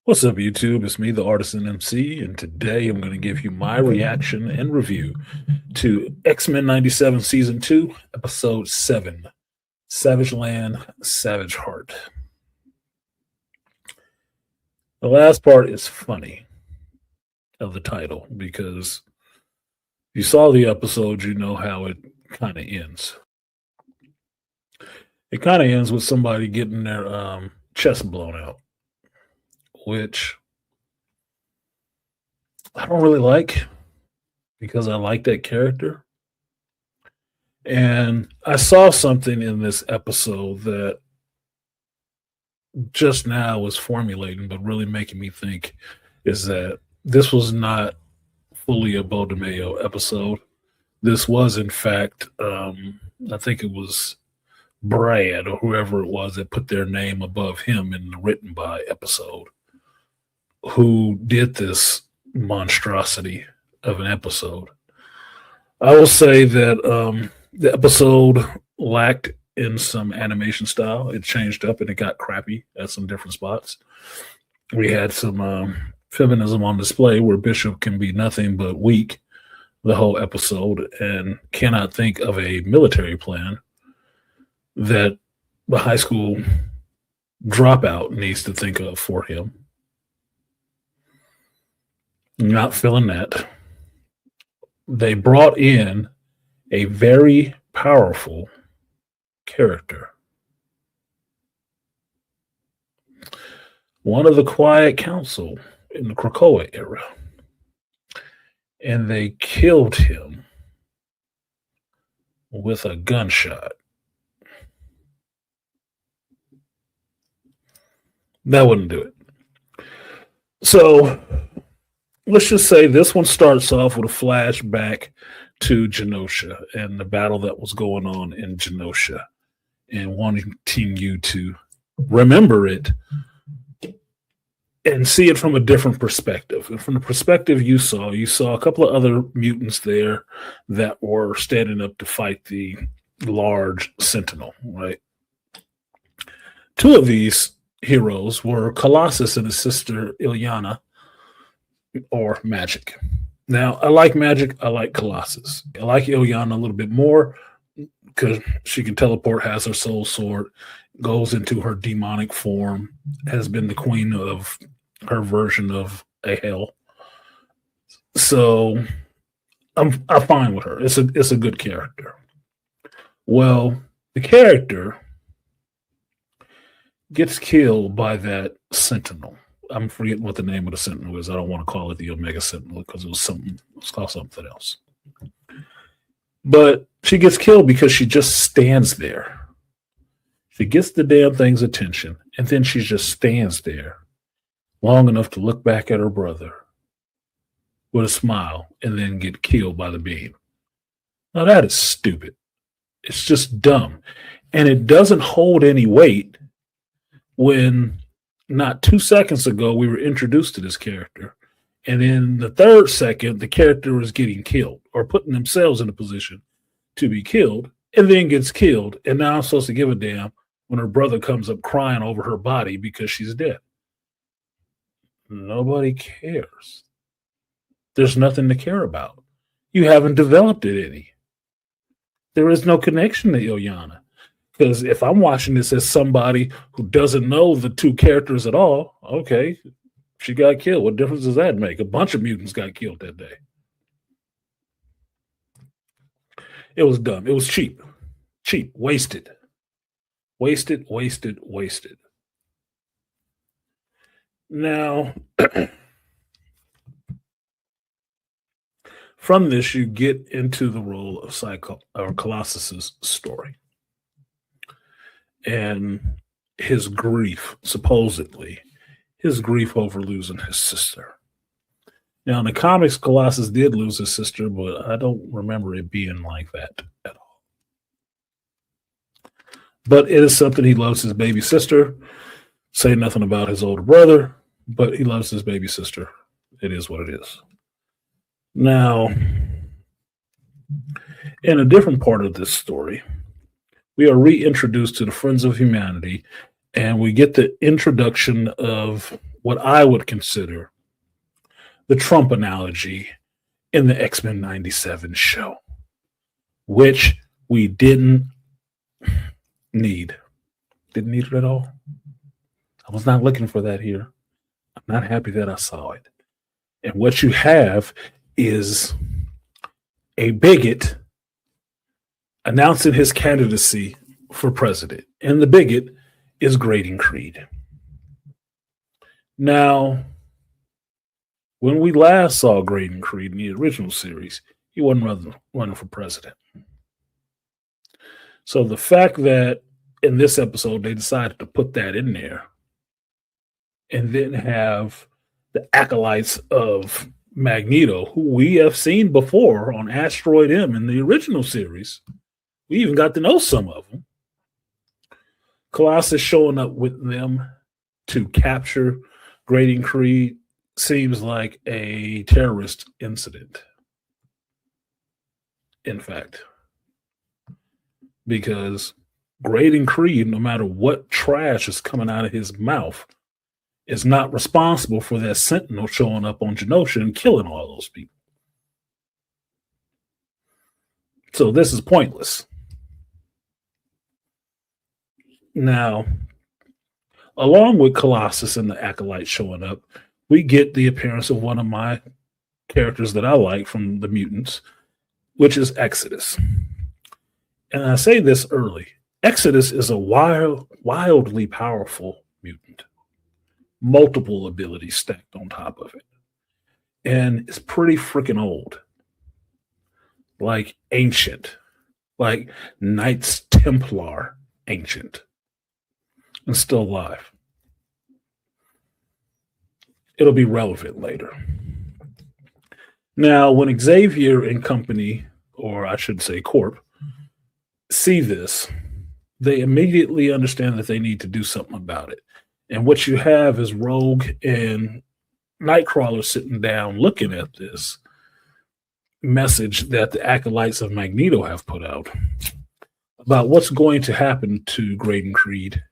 What's up, YouTube? It's me, the Artisan MC, and today I'm going to give you my reaction and review to X-Men 97 Season 2, Episode 7, Savage Land, Savage Heart. The last part is funny of the title because if you saw the episode, you know how it kind of ends. It kind of ends with somebody getting their chest blown out, which I don't really like because I like that character. And I saw something in this episode that just now was formulating, but really making me think is that this was not fully a Bo DeMayo episode. This was, in fact, I think it was Brad or whoever it was that put their name above him in the written by episode who did this monstrosity of an episode. I will say that the episode lacked in some animation style. It changed up and it got crappy at some different spots. We had some feminism on display where Bishop can be nothing but weak the whole episode and cannot think of a military plan that the high school dropout needs to think of for him. Not feeling that. They brought in a very powerful character. One of the Quiet Council in the Krakoa era. And they killed him with a gunshot. That wouldn't do it. So let's just say this one starts off with a flashback to Genosha and the battle that was going on in Genosha and wanting you to remember it and see it from a different perspective. And from the perspective you saw a couple of other mutants there that were standing up to fight the large Sentinel, right? Two of these heroes were Colossus and his sister Ilyana, or Magic. Now, I like Magic. I like Colossus. I like Ilyana a little bit more because she can teleport, has her soul sword, goes into her demonic form, has been the queen of her version of a hell. So I'm fine with her. It's a good character. Well, the character gets killed by that Sentinel. I'm forgetting what the name of the Sentinel is. I don't want to call it the Omega Sentinel because it was called something else. But she gets killed because she just stands there. She gets the damn thing's attention, and then she just stands there long enough to look back at her brother with a smile and then get killed by the beam. Now that is stupid. It's just dumb. And it doesn't hold any weight when not 2 seconds ago we were introduced to this character. And in the third second, the character is getting killed or putting themselves in a position to be killed and then gets killed. And now I'm supposed to give a damn when her brother comes up crying over her body because she's dead. Nobody cares. There's nothing to care about. You haven't developed it any. There is no connection to Ilyana. Because if I'm watching this as somebody who doesn't know the two characters at all, okay, she got killed. What difference does that make? A bunch of mutants got killed that day. It was dumb. It was cheap. Cheap. Wasted. Wasted, wasted, wasted. Now, from this, you get into the role of Colossus's story. And his grief, supposedly, his grief over losing his sister. Now, in the comics, Colossus did lose his sister, but I don't remember it being like that at all. But it is something he loves his baby sister. Say nothing about his older brother, but he loves his baby sister. It is what it is. Now, in a different part of this story, we are reintroduced to the Friends of Humanity, and we get the introduction of what I would consider the Trump analogy in the X-Men 97 show, which we didn't need. Didn't need it at all. I was not looking for that here. I'm not happy that I saw it. And what you have is a bigot announcing his candidacy for president. And the bigot is Graydon Creed. Now, when we last saw Graydon Creed in the original series, he wasn't running for president. So the fact that in this episode they decided to put that in there and then have the acolytes of Magneto, who we have seen before on Asteroid M in the original series. We even got to know some of them. Colossus showing up with them to capture Graydon Creed seems like a terrorist incident. In fact, because Graydon Creed, no matter what trash is coming out of his mouth, is not responsible for that Sentinel showing up on Genosha and killing all those people. So this is pointless. Now, along with Colossus and the Acolyte showing up, we get the appearance of one of my characters that I like from the Mutants, which is Exodus. And I say this early. Exodus is a wildly powerful mutant. Multiple abilities stacked on top of it. And it's pretty freaking old. Like ancient. Like Knights Templar ancient. And still alive. It'll be relevant later. Now, when Xavier and company, or I should say Corp, see this, they immediately understand that they need to do something about it. And what you have is Rogue and Nightcrawler sitting down looking at this message that the Acolytes of Magneto have put out about what's going to happen to Graydon Creed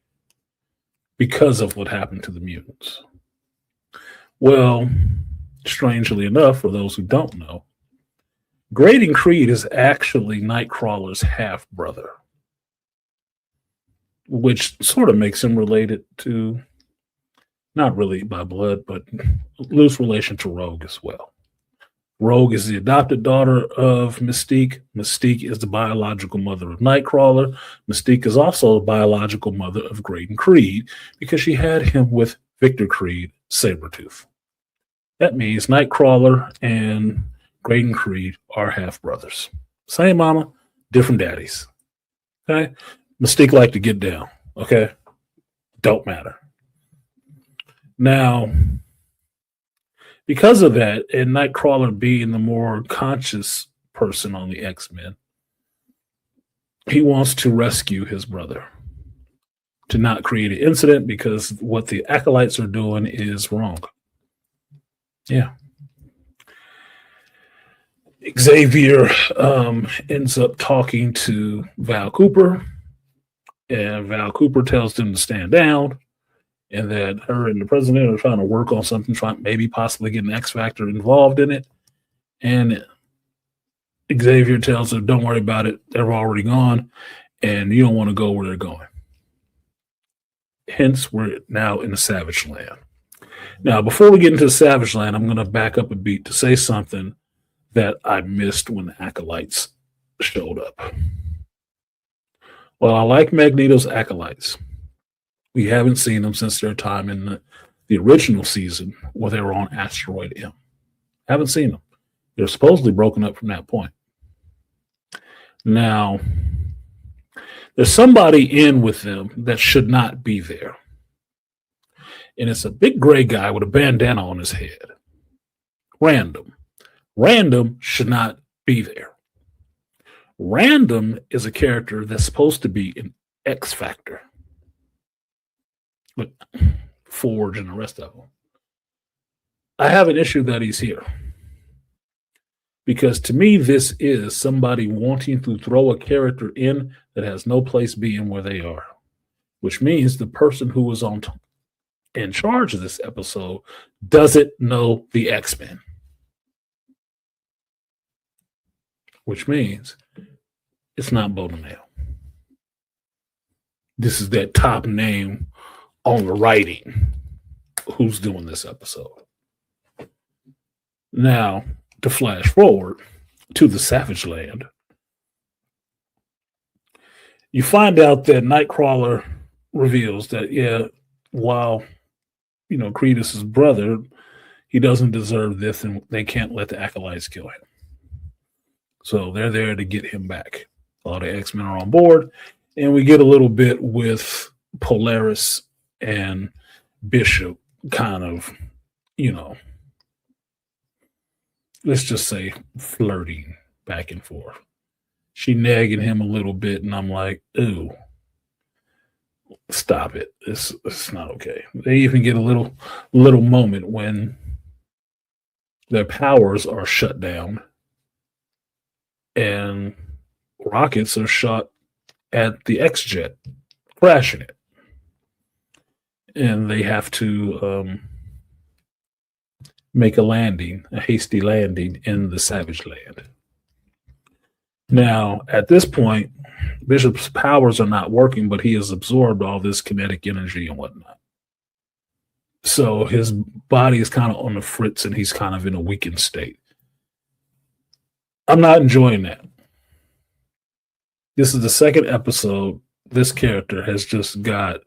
because of what happened to the mutants. Well, strangely enough, for those who don't know, Graydon Creed is actually Nightcrawler's half-brother, which sort of makes him related to, not really by blood, but loose relation to Rogue as well. Rogue is the adopted daughter of Mystique. Mystique is the biological mother of Nightcrawler. Mystique is also the biological mother of Graydon Creed because she had him with Victor Creed, Sabretooth. That means Nightcrawler and Graydon Creed are half-brothers. Same mama, different daddies. Okay? Mystique like to get down. Okay? Don't matter. Now, because of that, and Nightcrawler being the more conscious person on the X-Men, he wants to rescue his brother, to not create an incident, because what the Acolytes are doing is wrong. Yeah. Xavier ends up talking to Val Cooper, and Val Cooper tells them to stand down, and that her and the president are trying to work on something, trying maybe possibly get an X Factor involved in it. And Xavier tells them, don't worry about it. They're already gone, and you don't want to go where they're going. Hence, we're now in the Savage Land. Now, before we get into the Savage Land, I'm going to back up a beat to say something that I missed when the Acolytes showed up. Well, I like Magneto's Acolytes. We haven't seen them since their time in the original season where they were on Asteroid M. Haven't seen them. They're supposedly broken up from that point. Now, there's somebody in with them that should not be there. And it's a big gray guy with a bandana on his head. Random. Random should not be there. Random is a character that's supposed to be an X Factor. But Forge and the rest of them. I have an issue that he's here. Because to me, this is somebody wanting to throw a character in that has no place being where they are. Which means the person who was on in charge of this episode doesn't know the X-Men, which means it's not Bo DeMeo. This is that top name on the writing who's doing this episode. Now, to flash forward to the Savage Land, you find out that Nightcrawler reveals that, yeah, while, Creed is his brother, he doesn't deserve this, and they can't let the Acolytes kill him. So they're there to get him back. All the X-Men are on board, and we get a little bit with Polaris and Bishop kind of, let's just say flirting back and forth. She nagging him a little bit, and I'm like, ooh, stop it. It's not okay. They even get a little moment when their powers are shut down and rockets are shot at the X-Jet, crashing it. And they have to make a hasty landing in the Savage Land. Now, at this point, Bishop's powers are not working, but he has absorbed all this kinetic energy and whatnot. So his body is kind of on the fritz, and he's kind of in a weakened state. I'm not enjoying that. This is the second episode. This character has just got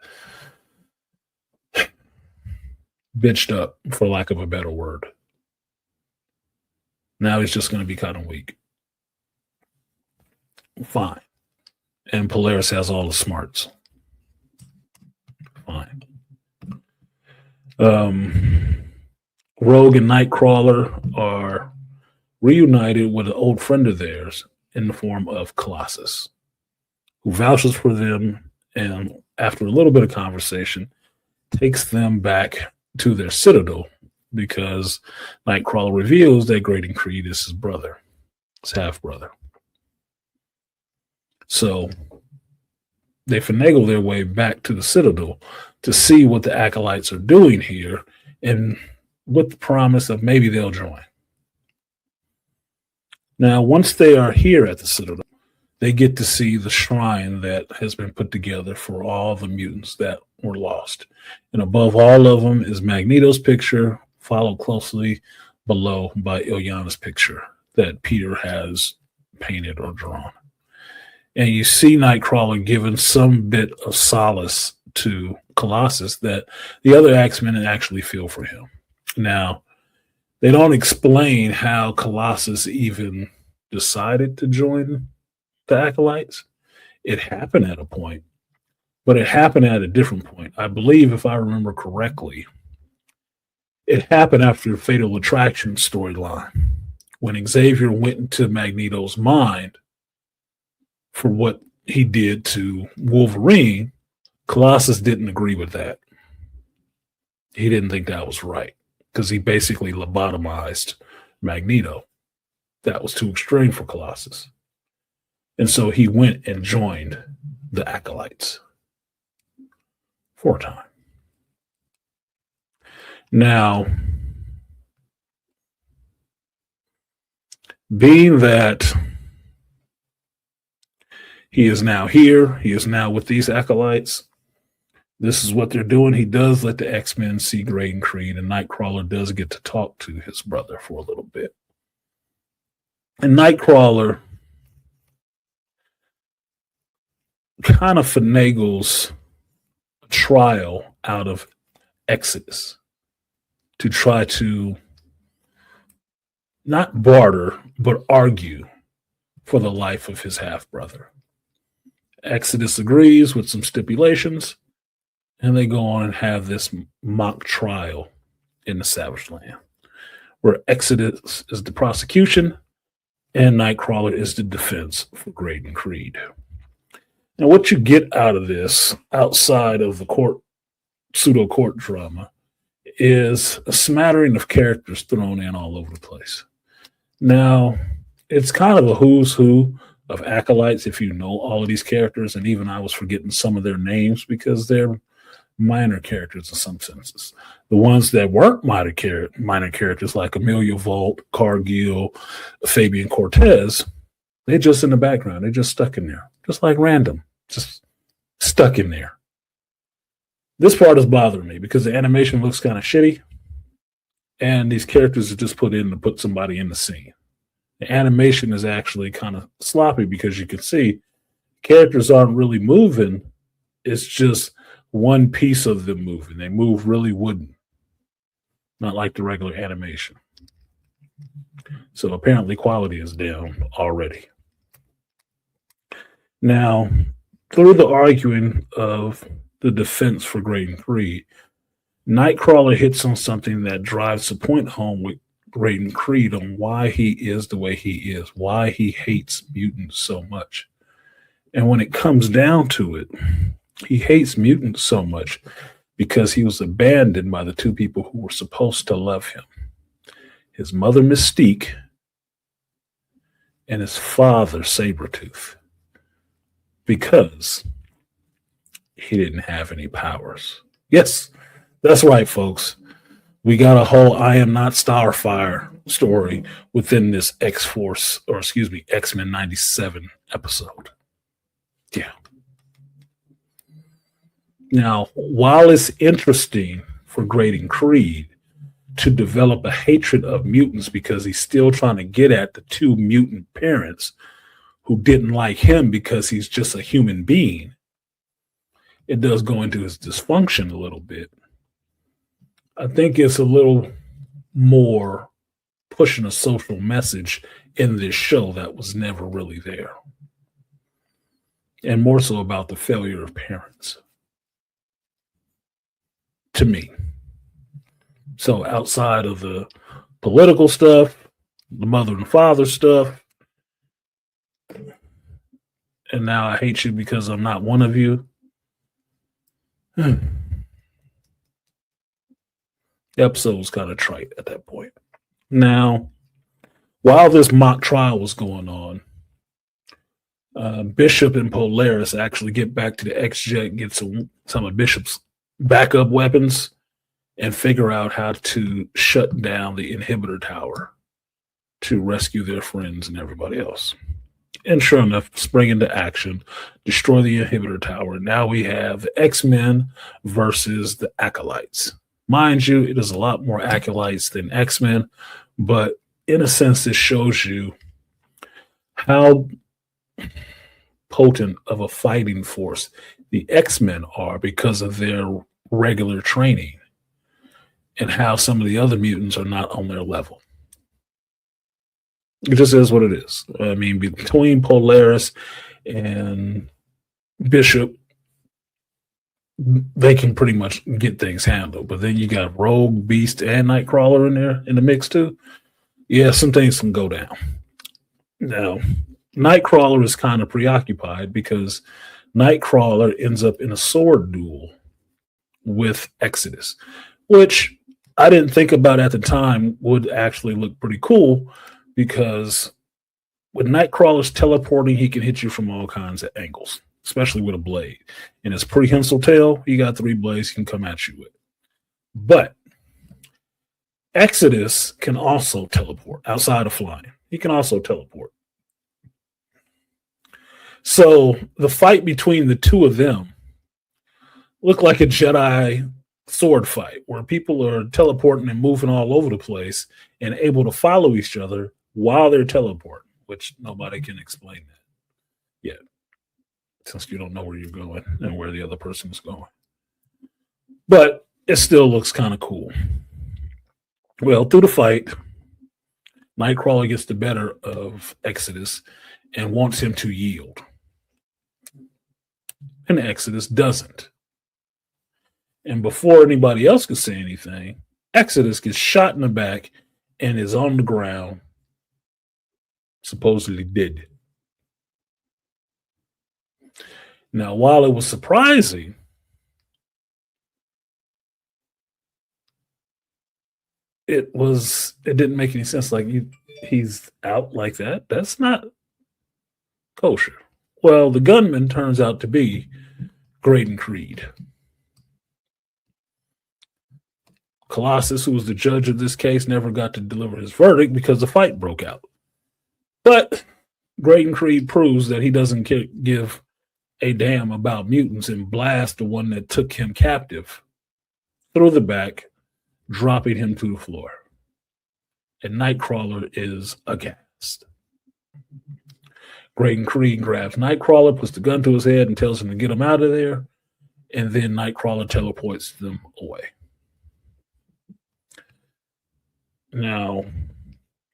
bitched up, for lack of a better word. Now he's just going to be kind of weak. Fine. And Polaris has all the smarts. Fine. Rogue and Nightcrawler are reunited with an old friend of theirs in the form of Colossus, who vouches for them, and after a little bit of conversation, takes them back to their citadel, because Nightcrawler reveals that Graydon Creed is his brother, his half-brother. So they finagle their way back to the citadel to see what the Acolytes are doing here, and with the promise of maybe they'll join. Now, once they are here at the citadel, they get to see the shrine that has been put together for all the mutants that were lost. And above all of them is Magneto's picture, followed closely below by Illyana's picture that Peter has painted or drawn. And you see Nightcrawler giving some bit of solace to Colossus that the other X-Men actually feel for him. Now, they don't explain how Colossus even decided to join the Acolytes. It happened at a point, but it happened at a different point. I believe, if I remember correctly, it happened after the Fatal Attraction storyline, when Xavier went into Magneto's mind for what he did to Wolverine. Colossus didn't agree with that. He didn't think that was right, because he basically lobotomized Magneto. That was too extreme for Colossus. And so he went and joined the Acolytes for a time. Now, being that he is now here, he is now with these Acolytes, this is what they're doing. He does let the X-Men see Graydon Creed, and Nightcrawler does get to talk to his brother for a little bit. And Nightcrawler kind of finagles a trial out of Exodus to try to not barter, but argue for the life of his half-brother. Exodus agrees with some stipulations, and they go on and have this mock trial in the Savage Land, where Exodus is the prosecution and Nightcrawler is the defense for Graydon Creed. Now, what you get out of this, outside of the pseudo-court drama, is a smattering of characters thrown in all over the place. Now, it's kind of a who's who of Acolytes if you know all of these characters, and even I was forgetting some of their names because they're minor characters in some senses. The ones that weren't minor characters like Amelia Volt, Cargill, Fabian Cortez, they're just in the background. They're just stuck in there, just like random, just stuck in there. This part is bothering me because the animation looks kind of shitty, and these characters are just put in to put somebody in the scene. The animation is actually kind of sloppy because you can see characters aren't really moving. It's just one piece of them moving. They move really wooden, not like the regular animation. So apparently quality is down already. Now, through the arguing of the defense for Graydon Creed, Nightcrawler hits on something that drives the point home with Graydon Creed on why he is the way he is, why he hates mutants so much. And when it comes down to it, he hates mutants so much because he was abandoned by the two people who were supposed to love him. His mother, Mystique, and his father, Sabretooth. Because he didn't have any powers. Yes, that's right, folks. We got a whole I Am Not Starfire story within this X-Men'97 episode. Yeah. Now, while it's interesting for Graydon Creed to develop a hatred of mutants because he's still trying to get at the two mutant parents who didn't like him because he's just a human being, it does go into his dysfunction a little bit. I think it's a little more pushing a social message in this show that was never really there. And more so about the failure of parents. To me. So outside of the political stuff, the mother and father stuff, and now I hate you because I'm not one of you. The episode was kind of trite at that point. Now, while this mock trial was going on, Bishop and Polaris actually get back to the X-Jet, get some of Bishop's backup weapons, and figure out how to shut down the inhibitor tower to rescue their friends and everybody else. And sure enough, spring into action, destroy the inhibitor tower. Now we have the X-Men versus the Acolytes. Mind you, it is a lot more Acolytes than X-Men, but in a sense, this shows you how potent of a fighting force the X-Men are because of their regular training and how some of the other mutants are not on their level. It just is what it is. I mean, between Polaris and Bishop, they can pretty much get things handled. But then you got Rogue, Beast, and Nightcrawler in there in the mix too. Yeah, some things can go down. Now, Nightcrawler is kind of preoccupied because Nightcrawler ends up in a sword duel with Exodus, which I didn't think about at the time would actually look pretty cool because when Nightcrawler's teleporting, he can hit you from all kinds of angles, especially with a blade. In his prehensile tail, he got 3 blades he can come at you with. But Exodus can also teleport outside of flying. He can also teleport. So the fight between the two of them looked like a Jedi sword fight where people are teleporting and moving all over the place and able to follow each other while they're teleporting, which nobody can explain that yet, since you don't know where you're going and where the other person is going. But it still looks kind of cool. Well, through the fight, Nightcrawler gets the better of Exodus and wants him to yield. And Exodus doesn't. And before anybody else can say anything, Exodus gets shot in the back and is on the ground, supposedly dead. Now, while it was surprising, it didn't make any sense. Like, he's out like that. That's not kosher. Well, the gunman turns out to be Graydon Creed. Colossus, who was the judge of this case, never got to deliver his verdict because the fight broke out. But Graydon Creed proves that he doesn't give a damn about mutants and blasts the one that took him captive through the back, dropping him to the floor. And Nightcrawler is aghast. Graydon Creed grabs Nightcrawler, puts the gun to his head, and tells him to get him out of there. And then Nightcrawler teleports them away. Now,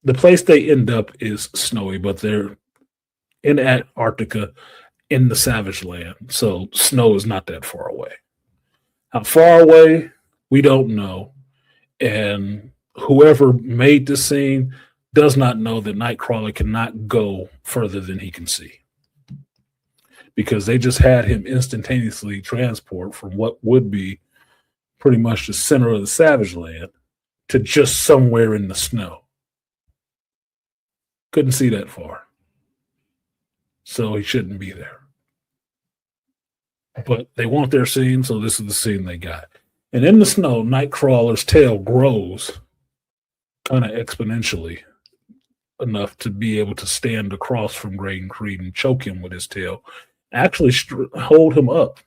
the place they end up is snowy, but they're in Antarctica in the Savage Land. So snow is not that far away. How far away, we don't know. And whoever made the scene does not know that Nightcrawler cannot go further than he can see. Because they just had him instantaneously transport from what would be pretty much the center of the Savage Land to just somewhere in the snow. Couldn't see that far. So he shouldn't be there. But they want their scene, so this is the scene they got. And in the snow, Nightcrawler's tail grows kind of exponentially enough to be able to stand across from Graydon Creed and choke him with his tail. Actually hold him up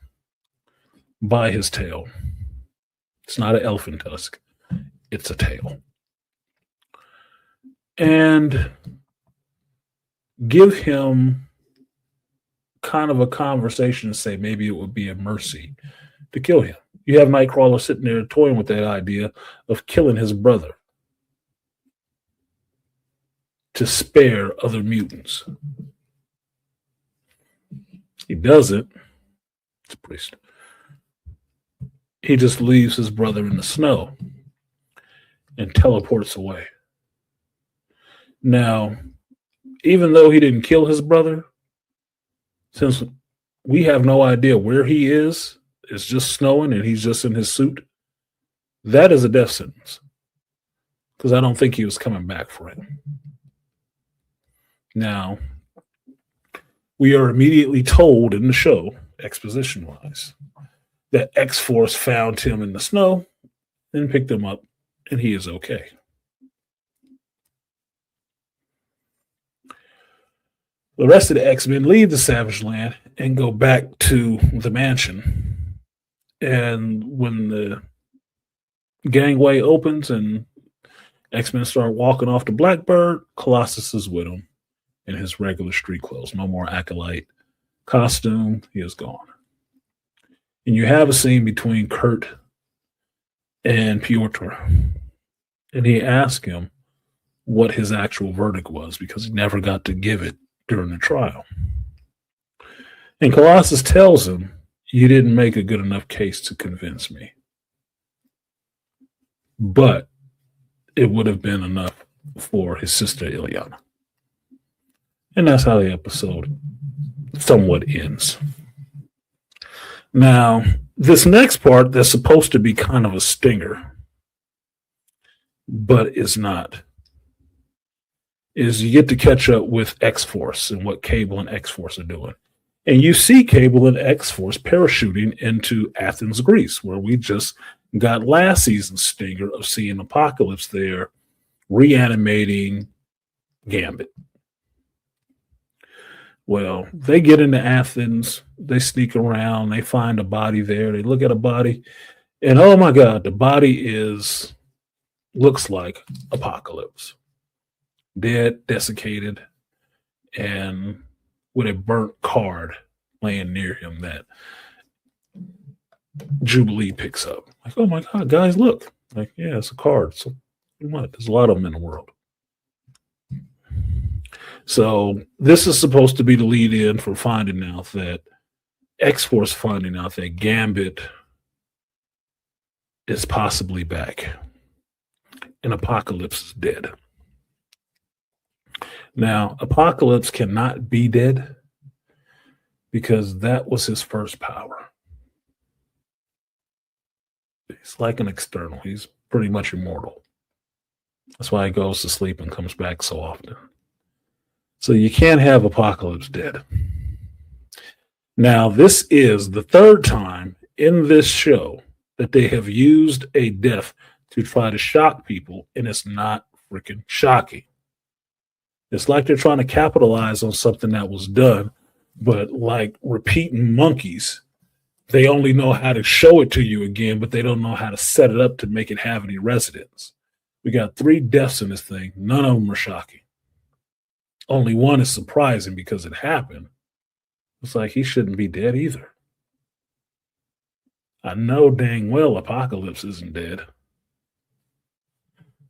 by his tail. It's not an elephant tusk. It's a tail. And give him kind of a conversation and say maybe it would be a mercy to kill him. You have Nightcrawler sitting there toying with that idea of killing his brother to spare other mutants. He doesn't. It's a priest. He just leaves his brother in the snow and teleports away. Now, even though he didn't kill his brother, since we have no idea where he is, it's just snowing and he's just in his suit, that is a death sentence. Because I don't think he was coming back for it. Now, we are immediately told in the show, exposition-wise, that X-Force found him in the snow and picked him up, and he is okay. The rest of the X-Men leave the Savage Land and go back to the mansion. And when the gangway opens and X-Men start walking off to Blackbird, Colossus is with them in his regular street clothes. No more acolyte costume. He is gone. And you have a scene between Kurt and Piotr. And he asked him what his actual verdict was because he never got to give it during the trial. And Colossus tells him, you didn't make a good enough case to convince me. But it would have been enough for his sister Ileana. And that's how the episode somewhat ends. Now, this next part that's supposed to be kind of a stinger, but is not, is you get to catch up with X-Force and what Cable and X-Force are doing. And you see Cable and X-Force parachuting into Athens, Greece, where we just got last season's stinger of seeing Apocalypse there reanimating Gambit. Well, they get into Athens, they sneak around, they find a body there, they look at a body, and oh my God, the body looks like Apocalypse. Dead, desiccated, and with a burnt card laying near him that Jubilee picks up. Like, oh my God, guys, look. Like, yeah, it's a card. So what? There's a lot of them in the world. So this is supposed to be the lead in for finding out that X-Force finding out that Gambit is possibly back and Apocalypse is dead. Now, Apocalypse cannot be dead because that was his first power. He's like an external. He's pretty much immortal. That's why he goes to sleep and comes back so often. So you can't have Apocalypse dead. Now, this is the third time in this show that they have used a death to try to shock people, and it's not freaking shocking. It's like they're trying to capitalize on something that was done, but like repeating monkeys, they only know how to show it to you again, but they don't know how to set it up to make it have any resonance. We got 3 deaths in this thing. None of them are shocking. Only one is surprising because it happened. It's like he shouldn't be dead either. I know dang well Apocalypse isn't dead.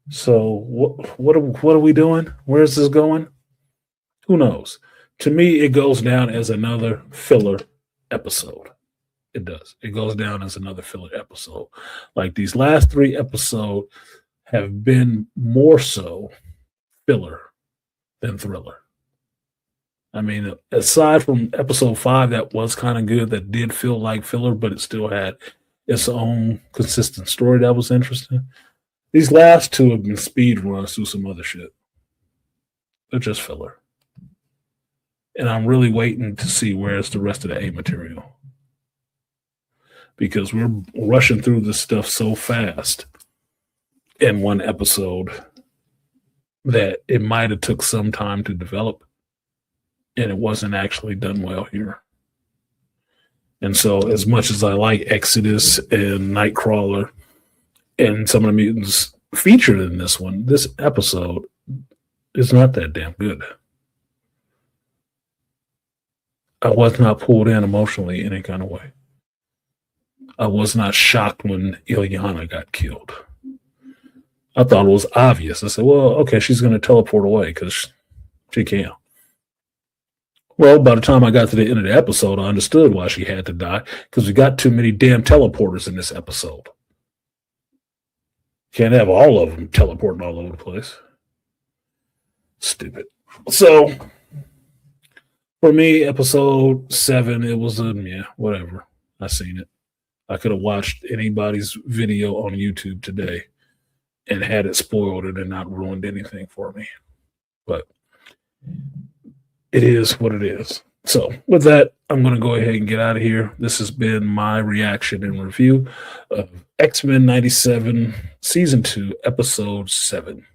So what are we doing? Where is this going? Who knows? To me, it goes down as another filler episode. It does. It goes down as another filler episode. Like these last 3 episodes have been more so filler than thriller. I mean, aside from episode 5, that was kind of good, that did feel like filler, but it still had its own consistent story that was interesting. These last 2 have been speed runs through some other shit. They're just filler. And I'm really waiting to see where's the rest of the A material. Because we're rushing through this stuff so fast in one episode that it might have took some time to develop, and it wasn't actually done well here. And so as much as I like Exodus and Nightcrawler and some of the mutants featured in this one, this episode is not that damn good. I was not pulled in emotionally in any kind of way. I was not shocked when Ilyana got killed. I thought it was obvious. I said, well, okay, she's going to teleport away because she can. Well, by the time I got to the end of the episode, I understood why she had to die, because we got too many damn teleporters in this episode. Can't have all of them teleporting all over the place. Stupid. So, for me, episode 7, it was whatever. I seen it. I could have watched anybody's video on YouTube today and had it spoiled and not ruined anything for me. But it is what it is. So with that, I'm going to go ahead and get out of here. This has been my reaction and review of X-Men'97 Season 2, Episode 7.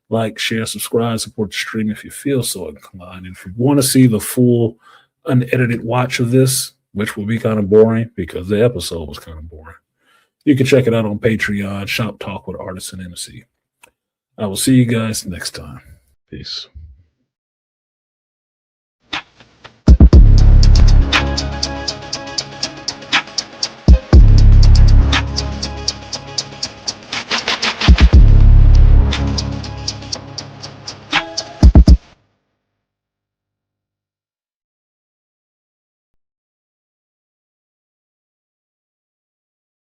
Like, share, subscribe, support the stream if you feel so inclined. And if you want to see the full unedited watch of this, which will be kind of boring because the episode was kind of boring, you can check it out on Patreon, Shop Talk with Artists and MC. I will see you guys next time. Peace.